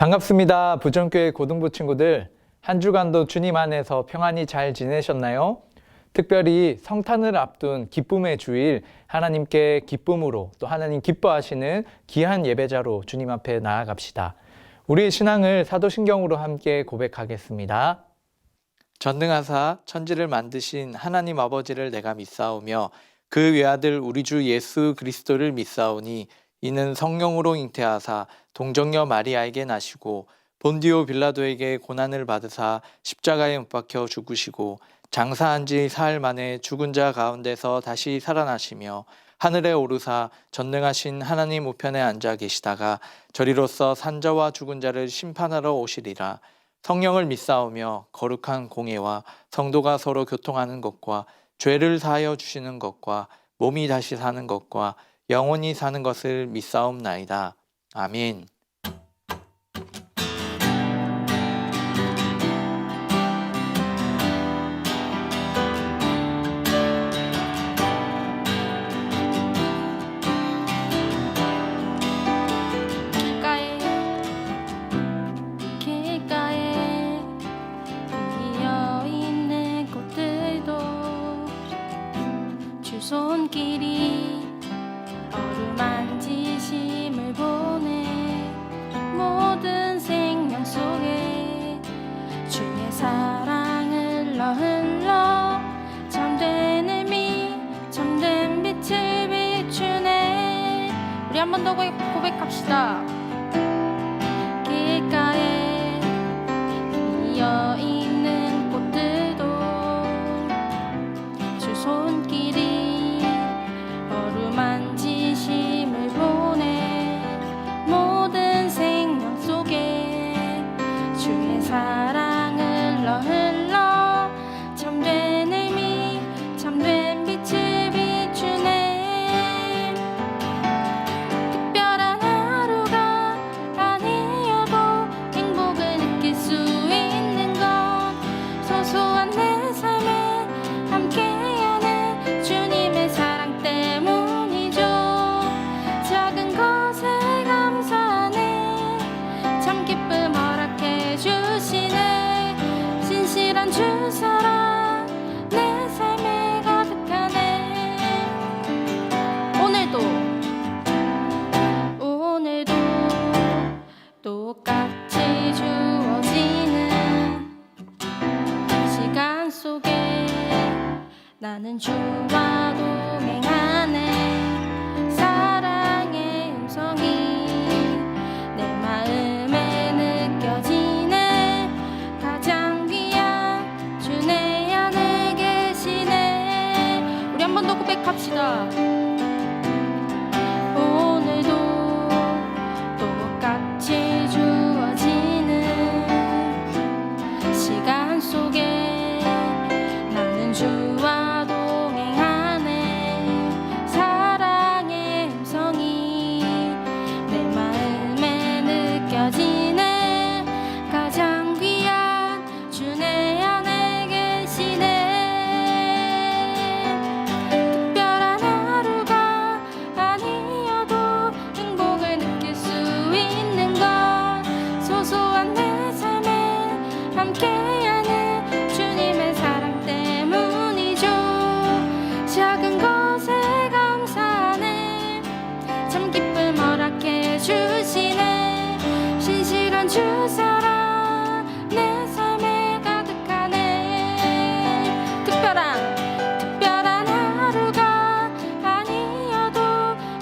반갑습니다. 부정교회 고등부 친구들, 한 주간도 주님 안에서 평안히 잘 지내셨나요? 특별히 성탄을 앞둔 기쁨의 주일, 하나님께 기쁨으로 또 하나님 기뻐하시는 귀한 예배자로 주님 앞에 나아갑시다. 우리의 신앙을 사도신경으로 함께 고백하겠습니다. 전능하사 천지를 만드신 하나님 아버지를 내가 믿사오며 그 외아들 우리 주 예수 그리스도를 믿사오니 이는 성령으로 잉태하사 동정녀 마리아에게 나시고 본디오 빌라도에게 고난을 받으사 십자가에 못 박혀 죽으시고 장사한 지 사흘 만에 죽은 자 가운데서 다시 살아나시며 하늘에 오르사 전능하신 하나님 우편에 앉아 계시다가 저리로서 산자와 죽은 자를 심판하러 오시리라. 성령을 믿사오며 거룩한 공예와 성도가 서로 교통하는 것과 죄를 사하여 주시는 것과 몸이 다시 사는 것과 영원히 사는 것을 믿사옵나이다. 아멘. 길가에 피어있는 꽃들도 주 손길이 어루만지심을 보내 모든 생명 속에 주의 사랑을 흘러 참된 의미 참된 빛을 비추네. 우리 한 번 더 고백합시다. 길가에 피어있는 꽃들도 주 손길이 어루만지심을 보내 모든 생명 속에 주의 사랑을 흘러 참된 의미 참된 빛을 비추네. 특별한 하루가 아니어도 행복을 느낄 수 있는 건 소소한 내 삶에 함께하는 주님의 사랑 때문이죠. 작은 것에 감사하네. 참 기쁨 허락해 주시네. 신실한 주 사랑 내 삶에 가득하네. 오늘도 똑같이 주어지는 시간 속에 나는 주와 동행하네. 사랑의 음성이 내 마음에 느껴지네. 가장 귀한 주 내 안에 계시네. 우리 한 번 더 고백합시다. 오늘도 똑같이 주어지는 시간 속에 나는 주와 동행하네. 사랑의 음성이 내 마음에 느껴지네. 가장 귀한 주 내 안에 계시네. 특별한 하루가 아니어도 행복을 느낄 수 있는 건 소소한 내 삶에 함께하는 주님의 사랑 때문이죠. 작은 것에 감사하네. 참 기쁨 허락해 주시네. 신실한 주 사랑 내 삶에 가득하네. 특별한 하루가 아니어도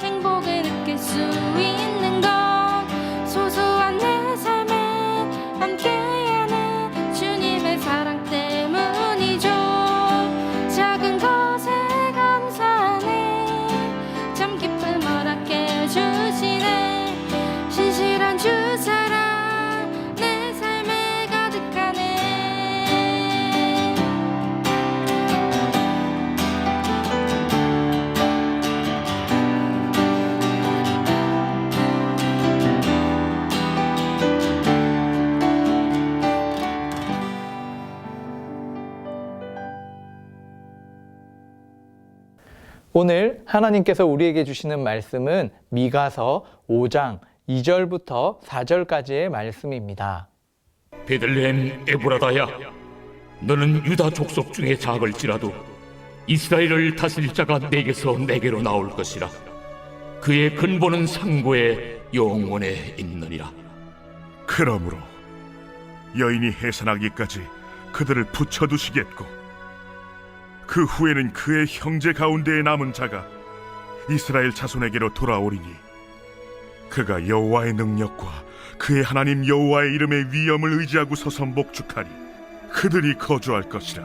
행복을 느낄 수 있는 건 소소한 내 삶에 함께하는 주님의 사랑 때문이죠. 작은 것에 감사하네. 참 기쁨 허락해 주시네. 신실한 주 사랑 내 삶에 가득하네. 오늘 하나님께서 우리에게 주시는 말씀은 미가서 5장 2절부터 4절까지의 말씀입니다. 베들레헴 에브라다야, 너는 유다 족속 중에 작을지라도 이스라엘을 다스릴 자가 내게서 내게로 나올 것이라. 그의 근본은 상고에 영원에 있느니라. 그러므로 여인이 해산하기까지 그들을 붙여두시겠고, 그 후에는 그의 형제 가운데에 남은 자가 이스라엘 자손에게로 돌아오리니 그가 여호와의 능력과 그의 하나님 여호와의 이름의 위엄을 의지하고 서서 목축하리. 그들이 거주할 것이라.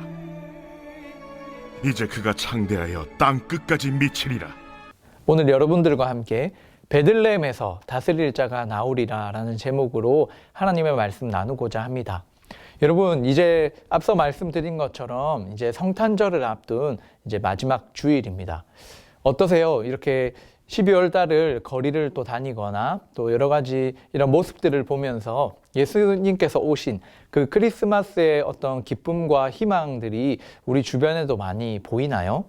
이제 그가 창대하여 땅 끝까지 미치리라. 오늘 여러분들과 함께 베들레헴에서 다스릴 자가 나오리라 라는 제목으로 하나님의 말씀 나누고자 합니다. 여러분, 이제 앞서 말씀드린 것처럼 이제 성탄절을 앞둔 이제 마지막 주일입니다. 어떠세요? 이렇게 12월 달을 거리를 또 다니거나 또 여러 가지 이런 모습들을 보면서 예수님께서 오신 그 크리스마스의 어떤 기쁨과 희망들이 우리 주변에도 많이 보이나요?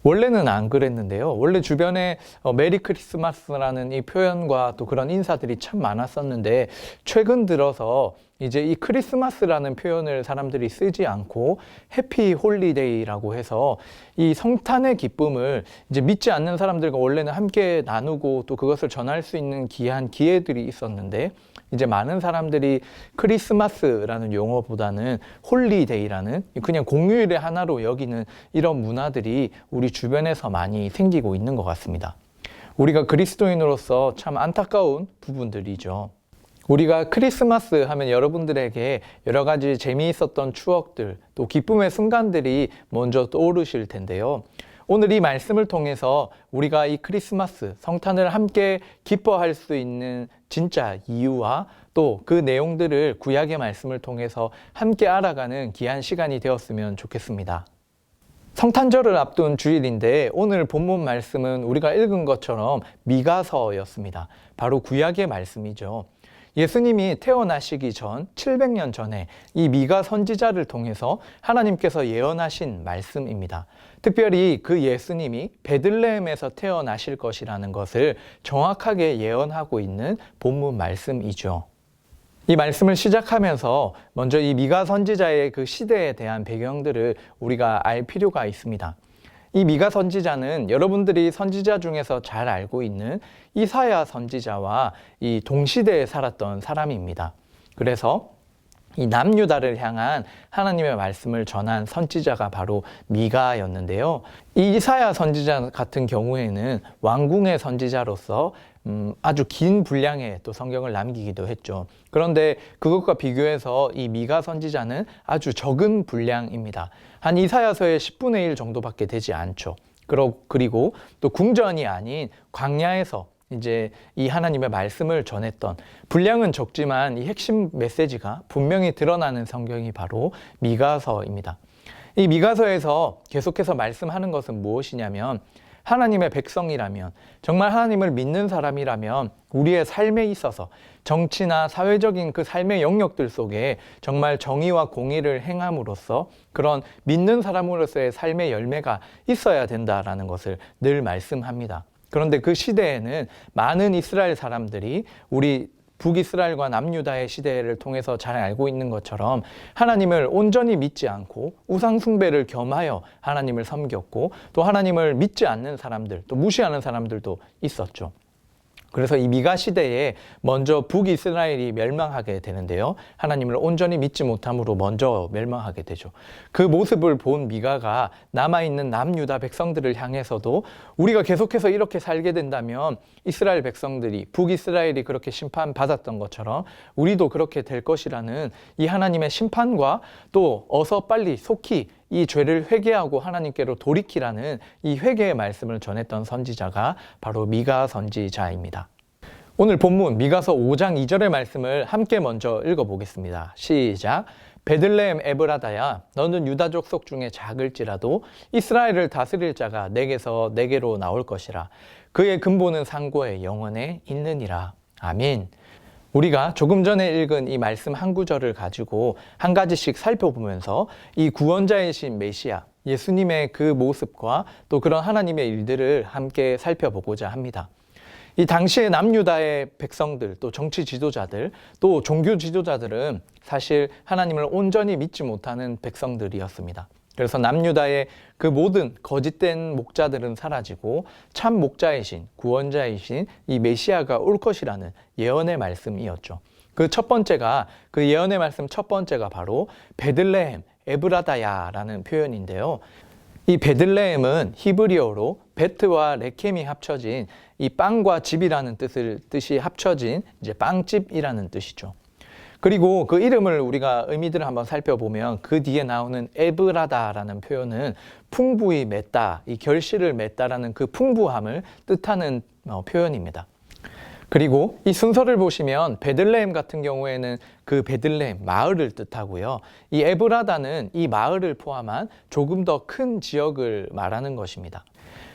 원래는 안 그랬는데요. 원래 주변에 메리 크리스마스라는 이 표현과 또 그런 인사들이 참 많았었는데, 최근 들어서 이제 이 크리스마스라는 표현을 사람들이 쓰지 않고 해피 홀리데이라고 해서 이 성탄의 기쁨을 이제 믿지 않는 사람들과 원래는 함께 나누고 또 그것을 전할 수 있는 귀한 기회들이 있었는데, 이제 많은 사람들이 크리스마스라는 용어보다는 홀리데이라는 그냥 공휴일의 하나로 여기는 이런 문화들이 우리 주변에서 많이 생기고 있는 것 같습니다. 우리가 그리스도인으로서 참 안타까운 부분들이죠. 우리가 크리스마스 하면 여러분들에게 여러 가지 재미있었던 추억들, 또 기쁨의 순간들이 먼저 떠오르실 텐데요. 오늘 이 말씀을 통해서 우리가 이 크리스마스, 성탄을 함께 기뻐할 수 있는 진짜 이유와 또 그 내용들을 구약의 말씀을 통해서 함께 알아가는 귀한 시간이 되었으면 좋겠습니다. 성탄절을 앞둔 주일인데 오늘 본문 말씀은 우리가 읽은 것처럼 미가서였습니다. 바로 구약의 말씀이죠. 예수님이 태어나시기 전 700년 전에 이 미가 선지자를 통해서 하나님께서 예언하신 말씀입니다. 특별히 그 예수님이 베들레헴에서 태어나실 것이라는 것을 정확하게 예언하고 있는 본문 말씀이죠. 이 말씀을 시작하면서 먼저 이 미가 선지자의 그 시대에 대한 배경들을 우리가 알 필요가 있습니다. 이 미가 선지자는 여러분들이 선지자 중에서 잘 알고 있는 이사야 선지자와 이 동시대에 살았던 사람입니다. 그래서 이 남유다를 향한 하나님의 말씀을 전한 선지자가 바로 미가였는데요. 이 이사야 선지자 같은 경우에는 왕궁의 선지자로서 아주 긴 분량의 또 성경을 남기기도 했죠. 그런데 그것과 비교해서 이 미가 선지자는 아주 적은 분량입니다. 한 이사야서의 10분의 1 정도밖에 되지 않죠. 그리고 또 궁전이 아닌 광야에서 이제 이 하나님의 말씀을 전했던, 분량은 적지만 이 핵심 메시지가 분명히 드러나는 성경이 바로 미가서입니다. 이 미가서에서 계속해서 말씀하는 것은 무엇이냐면, 하나님의 백성이라면, 정말 하나님을 믿는 사람이라면 우리의 삶에 있어서 정치나 사회적인 그 삶의 영역들 속에 정말 정의와 공의를 행함으로써 그런 믿는 사람으로서의 삶의 열매가 있어야 된다라는 것을 늘 말씀합니다. 그런데 그 시대에는 많은 이스라엘 사람들이 우리 북이스라엘과 남유다의 시대를 통해서 잘 알고 있는 것처럼 하나님을 온전히 믿지 않고 우상 숭배를 겸하여 하나님을 섬겼고, 또 하나님을 믿지 않는 사람들, 또 무시하는 사람들도 있었죠. 그래서 이 미가 시대에 먼저 북이스라엘이 멸망하게 되는데요. 하나님을 온전히 믿지 못함으로 먼저 멸망하게 되죠. 그 모습을 본 미가가 남아있는 남유다 백성들을 향해서도 우리가 계속해서 이렇게 살게 된다면 이스라엘 백성들이, 북이스라엘이 그렇게 심판받았던 것처럼 우리도 그렇게 될 것이라는 이 하나님의 심판과 또 어서 빨리 속히 이 죄를 회개하고 하나님께로 돌이키라는 이 회개의 말씀을 전했던 선지자가 바로 미가 선지자입니다. 오늘 본문 미가서 5장 2절의 말씀을 함께 먼저 읽어보겠습니다. 시작. 베들레헴 에브라다야, 너는 유다 족속 중에 작을지라도 이스라엘을 다스릴 자가 내게서 내게로 나올 것이라. 그의 근본은 상고에 영원에 있느니라. 아멘. 우리가 조금 전에 읽은 이 말씀 한 구절을 가지고 한 가지씩 살펴보면서 이 구원자이신 메시아, 예수님의 그 모습과 또 그런 하나님의 일들을 함께 살펴보고자 합니다. 이 당시의 남유다의 백성들, 또 정치 지도자들, 또 종교 지도자들은 사실 하나님을 온전히 믿지 못하는 백성들이었습니다. 그래서 남유다의 그 모든 거짓된 목자들은 사라지고 참 목자이신, 구원자이신 이 메시아가 올 것이라는 예언의 말씀이었죠. 그 예언의 말씀 첫 번째가 바로 베들레헴 에브라다야라는 표현인데요. 이 베들레헴은 히브리어로 베트와 레켐이 합쳐진 이 빵과 집이라는 뜻이 합쳐진 이제 빵집이라는 뜻이죠. 그리고 그 이름을 우리가 의미들을 한번 살펴보면 그 뒤에 나오는 에브라다라는 표현은 풍부히 맺다, 이 결실을 맺다라는 그 풍부함을 뜻하는 표현입니다. 그리고 이 순서를 보시면 베들레헴 같은 경우에는 그 베들레헴 마을을 뜻하고요. 이 에브라다는 이 마을을 포함한 조금 더 큰 지역을 말하는 것입니다.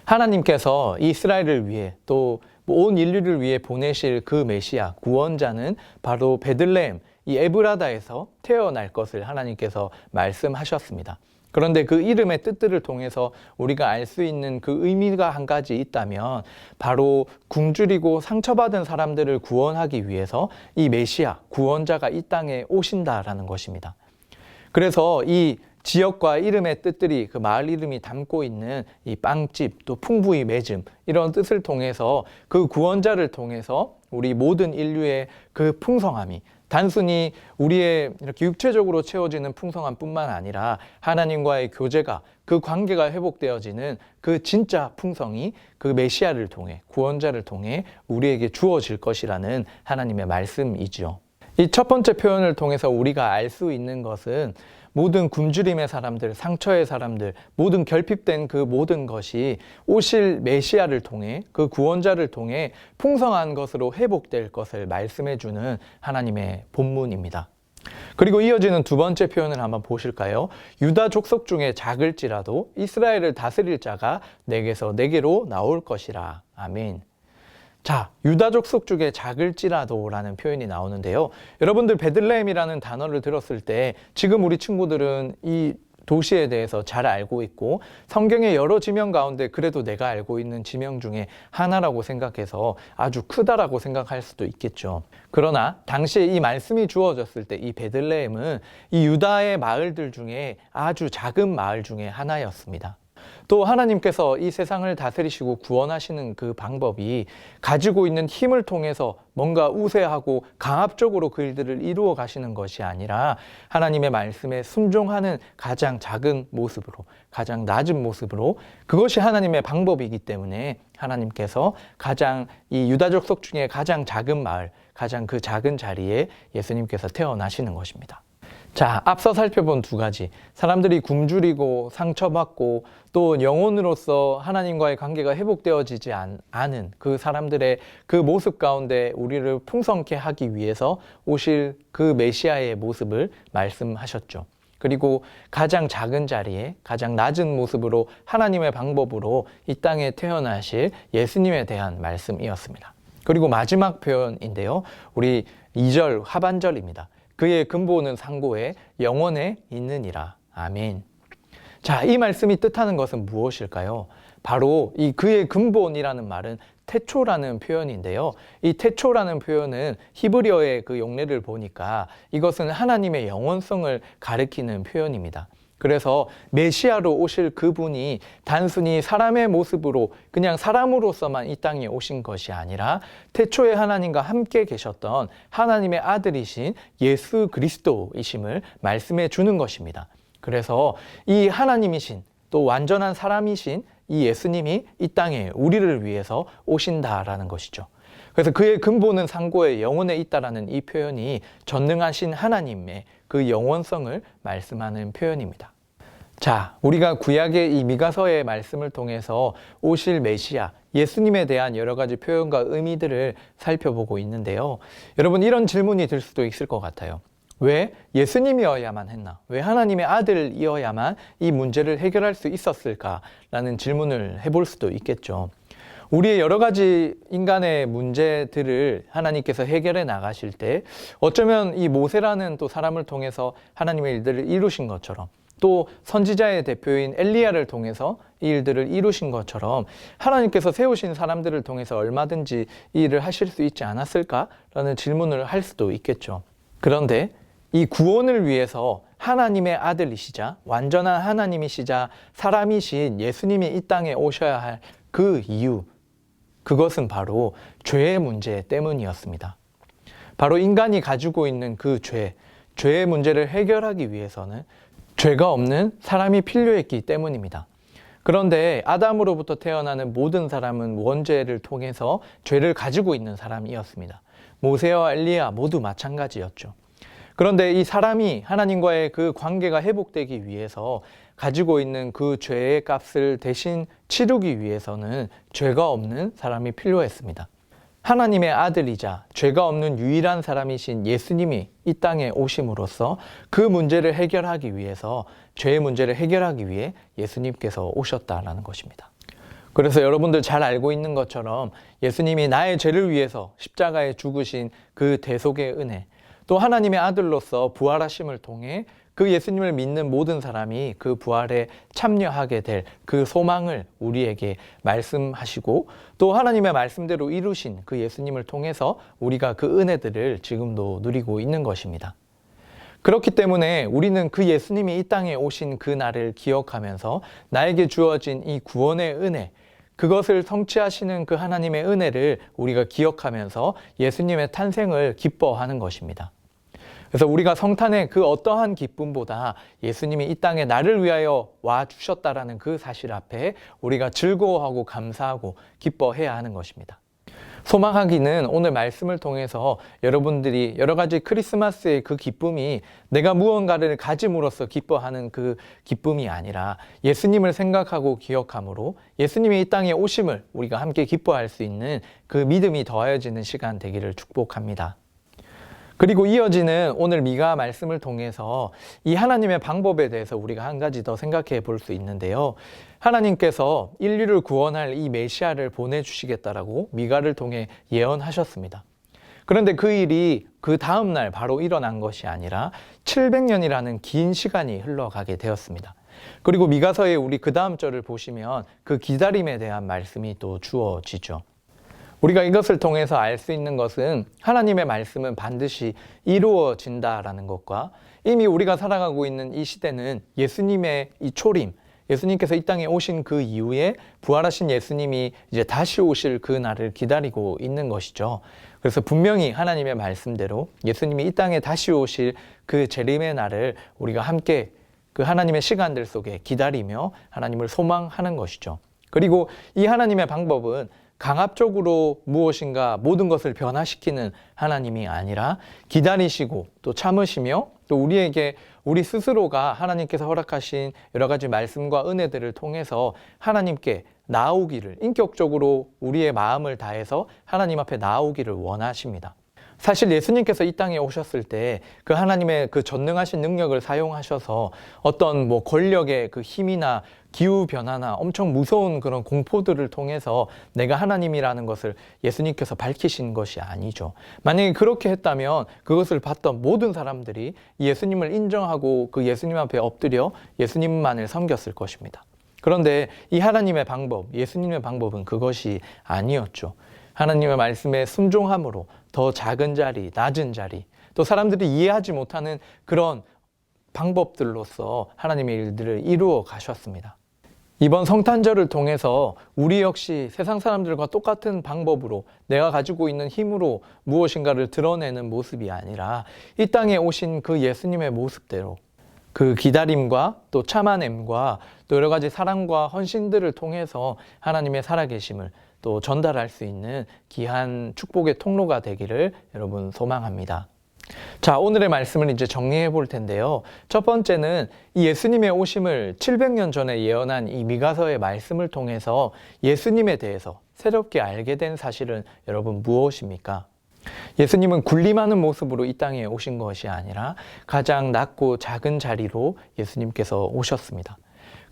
하나님께서 이스라엘을 위해 또 온 인류를 위해 보내실 그 메시아 구원자는 바로 베들레헴 이 에브라다에서 태어날 것을 하나님께서 말씀하셨습니다. 그런데 그 이름의 뜻들을 통해서 우리가 알 수 있는 그 의미가 한 가지 있다면 바로 굶주리고 상처받은 사람들을 구원하기 위해서 이 메시아 구원자가 이 땅에 오신다라는 것입니다. 그래서 이 지역과 이름의 뜻들이 그 마을 이름이 담고 있는 이 빵집 또 풍부히 맺음 이런 뜻을 통해서 그 구원자를 통해서 우리 모든 인류의 그 풍성함이 단순히 우리의 이렇게 육체적으로 채워지는 풍성함뿐만 아니라 하나님과의 교제가 그 관계가 회복되어지는 그 진짜 풍성이 그 메시아를 통해 구원자를 통해 우리에게 주어질 것이라는 하나님의 말씀이죠. 이 첫 번째 표현을 통해서 우리가 알 수 있는 것은 모든 굶주림의 사람들, 상처의 사람들, 모든 결핍된 그 모든 것이 오실 메시아를 통해 그 구원자를 통해 풍성한 것으로 회복될 것을 말씀해 주는 하나님의 본문입니다. 그리고 이어지는 두 번째 표현을 한번 보실까요? 유다 족속 중에 작을지라도 이스라엘을 다스릴 자가 내게로 나올 것이라. 아멘. 자, 유다 족속 중에 작을지라도 라는 표현이 나오는데요. 여러분들 베들레헴이라는 단어를 들었을 때 지금 우리 친구들은 이 도시에 대해서 잘 알고 있고 성경의 여러 지명 가운데 그래도 내가 알고 있는 지명 중에 하나라고 생각해서 아주 크다라고 생각할 수도 있겠죠. 그러나 당시에 이 말씀이 주어졌을 때 이 베들레헴은 이 유다의 마을들 중에 아주 작은 마을 중에 하나였습니다. 또 하나님께서 이 세상을 다스리시고 구원하시는 그 방법이 가지고 있는 힘을 통해서 뭔가 우세하고 강압적으로 그 일들을 이루어 가시는 것이 아니라 하나님의 말씀에 순종하는 가장 작은 모습으로, 가장 낮은 모습으로 그것이 하나님의 방법이기 때문에 하나님께서 이 유다족 속 중에 가장 작은 마을, 가장 그 작은 자리에 예수님께서 태어나시는 것입니다. 자, 앞서 살펴본 두 가지, 사람들이 굶주리고 상처받고 또 영혼으로서 하나님과의 관계가 회복되어지지 않은 그 사람들의 그 모습 가운데 우리를 풍성케 하기 위해서 오실 그 메시아의 모습을 말씀하셨죠. 그리고 가장 작은 자리에 가장 낮은 모습으로 하나님의 방법으로 이 땅에 태어나실 예수님에 대한 말씀이었습니다. 그리고 마지막 표현인데요. 우리 2절 하반절입니다. 그의 근본은 상고에 영원에 있느니라. 아멘. 자, 이 말씀이 뜻하는 것은 무엇일까요? 바로 이 그의 근본이라는 말은 태초라는 표현인데요. 이 태초라는 표현은 히브리어의 그 용례를 보니까 이것은 하나님의 영원성을 가리키는 표현입니다. 그래서 메시아로 오실 그분이 단순히 사람의 모습으로 그냥 사람으로서만 이 땅에 오신 것이 아니라 태초에 하나님과 함께 계셨던 하나님의 아들이신 예수 그리스도이심을 말씀해 주는 것입니다. 그래서 이 하나님이신 또 완전한 사람이신 이 예수님이 이 땅에 우리를 위해서 오신다라는 것이죠. 그래서 그의 근본은 상고에 영원에 있다라는 이 표현이 전능하신 하나님의 그 영원성을 말씀하는 표현입니다. 자, 우리가 구약의 이 미가서의 말씀을 통해서 오실 메시아, 예수님에 대한 여러 가지 표현과 의미들을 살펴보고 있는데요. 여러분, 이런 질문이 들 수도 있을 것 같아요. 왜 예수님이어야만 했나? 왜 하나님의 아들이어야만 이 문제를 해결할 수 있었을까라는 질문을 해볼 수도 있겠죠. 우리의 여러 가지 인간의 문제들을 하나님께서 해결해 나가실 때 어쩌면 이 모세라는 또 사람을 통해서 하나님의 일들을 이루신 것처럼 또 선지자의 대표인 엘리야를 통해서 이 일들을 이루신 것처럼 하나님께서 세우신 사람들을 통해서 얼마든지 이 일을 하실 수 있지 않았을까라는 질문을 할 수도 있겠죠. 그런데 이 구원을 위해서 하나님의 아들이시자 완전한 하나님이시자 사람이신 예수님이 이 땅에 오셔야 할 그 이유, 그것은 바로 죄의 문제 때문이었습니다. 바로 인간이 가지고 있는 그 죄의 문제를 해결하기 위해서는 죄가 없는 사람이 필요했기 때문입니다. 그런데 아담으로부터 태어나는 모든 사람은 원죄를 통해서 죄를 가지고 있는 사람이었습니다. 모세와 엘리야 모두 마찬가지였죠. 그런데 이 사람이 하나님과의 그 관계가 회복되기 위해서 가지고 있는 그 죄의 값을 대신 치르기 위해서는 죄가 없는 사람이 필요했습니다. 하나님의 아들이자 죄가 없는 유일한 사람이신 예수님이 이 땅에 오심으로써 그 문제를 해결하기 위해서 죄의 문제를 해결하기 위해 예수님께서 오셨다라는 것입니다. 그래서 여러분들 잘 알고 있는 것처럼 예수님이 나의 죄를 위해서 십자가에 죽으신 그 대속의 은혜, 또 하나님의 아들로서 부활하심을 통해 그 예수님을 믿는 모든 사람이 그 부활에 참여하게 될 그 소망을 우리에게 말씀하시고 또 하나님의 말씀대로 이루신 그 예수님을 통해서 우리가 그 은혜들을 지금도 누리고 있는 것입니다. 그렇기 때문에 우리는 그 예수님이 이 땅에 오신 그 날을 기억하면서 나에게 주어진 이 구원의 은혜, 그것을 성취하시는 그 하나님의 은혜를 우리가 기억하면서 예수님의 탄생을 기뻐하는 것입니다. 그래서 우리가 성탄의 그 어떠한 기쁨보다 예수님이 이 땅에 나를 위하여 와 주셨다라는 그 사실 앞에 우리가 즐거워하고 감사하고 기뻐해야 하는 것입니다. 소망하기는 오늘 말씀을 통해서 여러분들이 여러 가지 크리스마스의 그 기쁨이 내가 무언가를 가짐으로써 기뻐하는 그 기쁨이 아니라 예수님을 생각하고 기억함으로 예수님이 이 땅에 오심을 우리가 함께 기뻐할 수 있는 그 믿음이 더하여지는 시간 되기를 축복합니다. 그리고 이어지는 오늘 미가 말씀을 통해서 이 하나님의 방법에 대해서 우리가 한 가지 더 생각해 볼 수 있는데요. 하나님께서 인류를 구원할 이 메시아를 보내주시겠다라고 미가를 통해 예언하셨습니다. 그런데 그 일이 그 다음 날 바로 일어난 것이 아니라 700년이라는 긴 시간이 흘러가게 되었습니다. 그리고 미가서의 우리 그 다음 절을 보시면 그 기다림에 대한 말씀이 또 주어지죠. 우리가 이것을 통해서 알 수 있는 것은 하나님의 말씀은 반드시 이루어진다라는 것과 이미 우리가 살아가고 있는 이 시대는 예수님의 이 초림, 예수님께서 이 땅에 오신 그 이후에 부활하신 예수님이 이제 다시 오실 그 날을 기다리고 있는 것이죠. 그래서 분명히 하나님의 말씀대로 예수님이 이 땅에 다시 오실 그 재림의 날을 우리가 함께 그 하나님의 시간들 속에 기다리며 하나님을 소망하는 것이죠. 그리고 이 하나님의 방법은 강압적으로 무엇인가 모든 것을 변화시키는 하나님이 아니라 기다리시고 또 참으시며 또 우리에게 우리 스스로가 하나님께서 허락하신 여러 가지 말씀과 은혜들을 통해서 하나님께 나아오기를, 인격적으로 우리의 마음을 다해서 하나님 앞에 나아오기를 원하십니다. 사실 예수님께서 이 땅에 오셨을 때 그 하나님의 그 전능하신 능력을 사용하셔서 어떤 권력의 그 힘이나 기후 변화나 엄청 무서운 그런 공포들을 통해서 내가 하나님이라는 것을 예수님께서 밝히신 것이 아니죠. 만약에 그렇게 했다면 그것을 봤던 모든 사람들이 예수님을 인정하고 그 예수님 앞에 엎드려 예수님만을 섬겼을 것입니다. 그런데 이 하나님의 방법, 예수님의 방법은 그것이 아니었죠. 하나님의 말씀에 순종함으로 더 작은 자리, 낮은 자리, 또 사람들이 이해하지 못하는 그런 방법들로서 하나님의 일들을 이루어 가셨습니다. 이번 성탄절을 통해서 우리 역시 세상 사람들과 똑같은 방법으로 내가 가지고 있는 힘으로 무엇인가를 드러내는 모습이 아니라 이 땅에 오신 그 예수님의 모습대로 그 기다림과 또 참아냄과 또 여러 가지 사랑과 헌신들을 통해서 하나님의 살아계심을 또 전달할 수 있는 귀한 축복의 통로가 되기를 여러분 소망합니다. 자, 오늘의 말씀을 이제 정리해 볼 텐데요. 첫 번째는 이 예수님의 오심을 700년 전에 예언한 이 미가서의 말씀을 통해서 예수님에 대해서 새롭게 알게 된 사실은 여러분 무엇입니까? 예수님은 군림하는 모습으로 이 땅에 오신 것이 아니라 가장 낮고 작은 자리로 예수님께서 오셨습니다.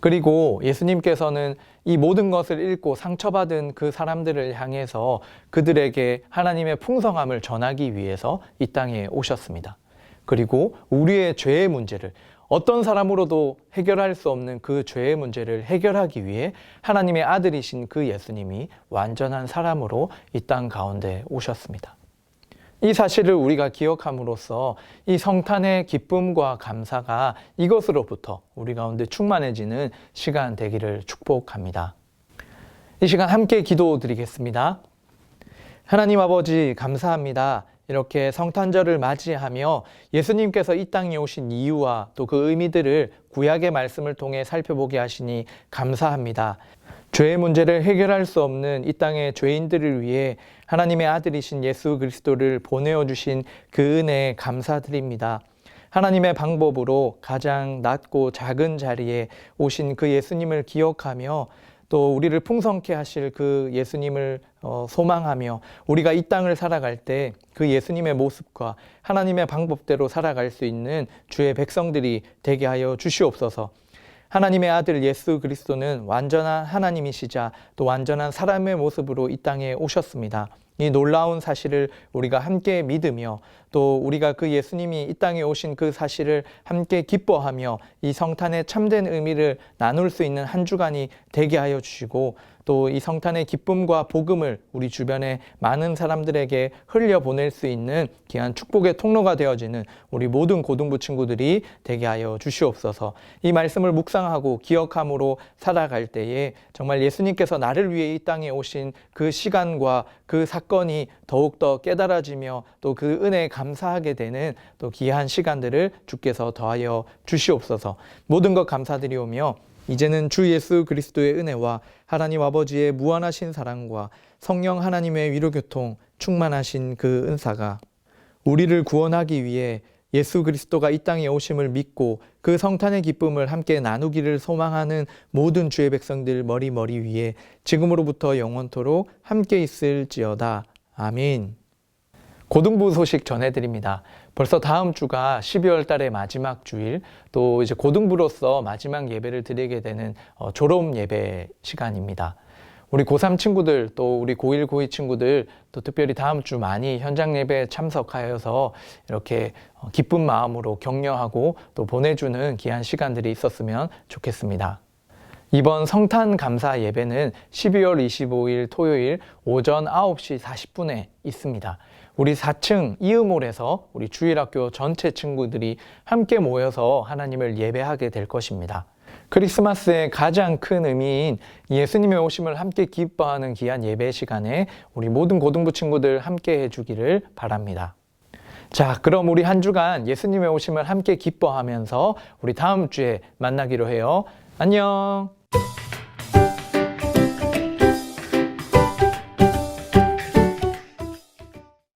그리고 예수님께서는 이 모든 것을 잃고 상처받은 그 사람들을 향해서 그들에게 하나님의 풍성함을 전하기 위해서 이 땅에 오셨습니다. 그리고 우리의 죄의 문제를 어떤 사람으로도 해결할 수 없는 그 죄의 문제를 해결하기 위해 하나님의 아들이신 그 예수님이 완전한 사람으로 이 땅 가운데 오셨습니다. 이 사실을 우리가 기억함으로써 이 성탄의 기쁨과 감사가 이것으로부터 우리 가운데 충만해지는 시간 되기를 축복합니다. 이 시간 함께 기도드리겠습니다. 하나님 아버지 감사합니다. 이렇게 성탄절을 맞이하며 예수님께서 이 땅에 오신 이유와 또 그 의미들을 구약의 말씀을 통해 살펴보게 하시니 감사합니다. 죄의 문제를 해결할 수 없는 이 땅의 죄인들을 위해 하나님의 아들이신 예수 그리스도를 보내어 주신 그 은혜에 감사드립니다. 하나님의 방법으로 가장 낮고 작은 자리에 오신 그 예수님을 기억하며 또 우리를 풍성케 하실 그 예수님을 소망하며 우리가 이 땅을 살아갈 때 그 예수님의 모습과 하나님의 방법대로 살아갈 수 있는 주의 백성들이 되게 하여 주시옵소서. 하나님의 아들 예수 그리스도는 완전한 하나님이시자 또 완전한 사람의 모습으로 이 땅에 오셨습니다. 이 놀라운 사실을 우리가 함께 믿으며 또 우리가 그 예수님이 이 땅에 오신 그 사실을 함께 기뻐하며 이 성탄의 참된 의미를 나눌 수 있는 한 주간이 되게 하여 주시고 또 이 성탄의 기쁨과 복음을 우리 주변의 많은 사람들에게 흘려보낼 수 있는 귀한 축복의 통로가 되어지는 우리 모든 고등부 친구들이 되게 하여 주시옵소서. 이 말씀을 묵상하고 기억함으로 살아갈 때에 정말 예수님께서 나를 위해 이 땅에 오신 그 시간과 그 사건이 더욱더 깨달아지며 또 그 은혜에 감사하게 되는 또 귀한 시간들을 주께서 더하여 주시옵소서. 모든 것 감사드리오며 이제는 주 예수 그리스도의 은혜와 하나님 아버지의 무한하신 사랑과 성령 하나님의 위로교통 충만하신 그 은사가 우리를 구원하기 위해 예수 그리스도가 이 땅에 오심을 믿고 그 성탄의 기쁨을 함께 나누기를 소망하는 모든 주의 백성들 머리 위에 지금으로부터 영원토록 함께 있을지어다. 아멘. 고등부 소식 전해드립니다. 벌써 다음 주가 12월 달의 마지막 주일, 또 이제 고등부로서 마지막 예배를 드리게 되는 졸업 예배 시간입니다. 우리 고3 친구들, 또 우리 고1, 고2 친구들, 또 특별히 다음 주 많이 현장 예배에 참석하여서 이렇게 기쁜 마음으로 격려하고 또 보내주는 귀한 시간들이 있었으면 좋겠습니다. 이번 성탄 감사 예배는 12월 25일 토요일 오전 9시 40분에 있습니다. 우리 4층 이음홀에서 우리 주일학교 전체 친구들이 함께 모여서 하나님을 예배하게 될 것입니다. 크리스마스의 가장 큰 의미인 예수님의 오심을 함께 기뻐하는 귀한 예배 시간에 우리 모든 고등부 친구들 함께 해주기를 바랍니다. 자, 그럼 우리 한 주간 예수님의 오심을 함께 기뻐하면서 우리 다음 주에 만나기로 해요. 안녕.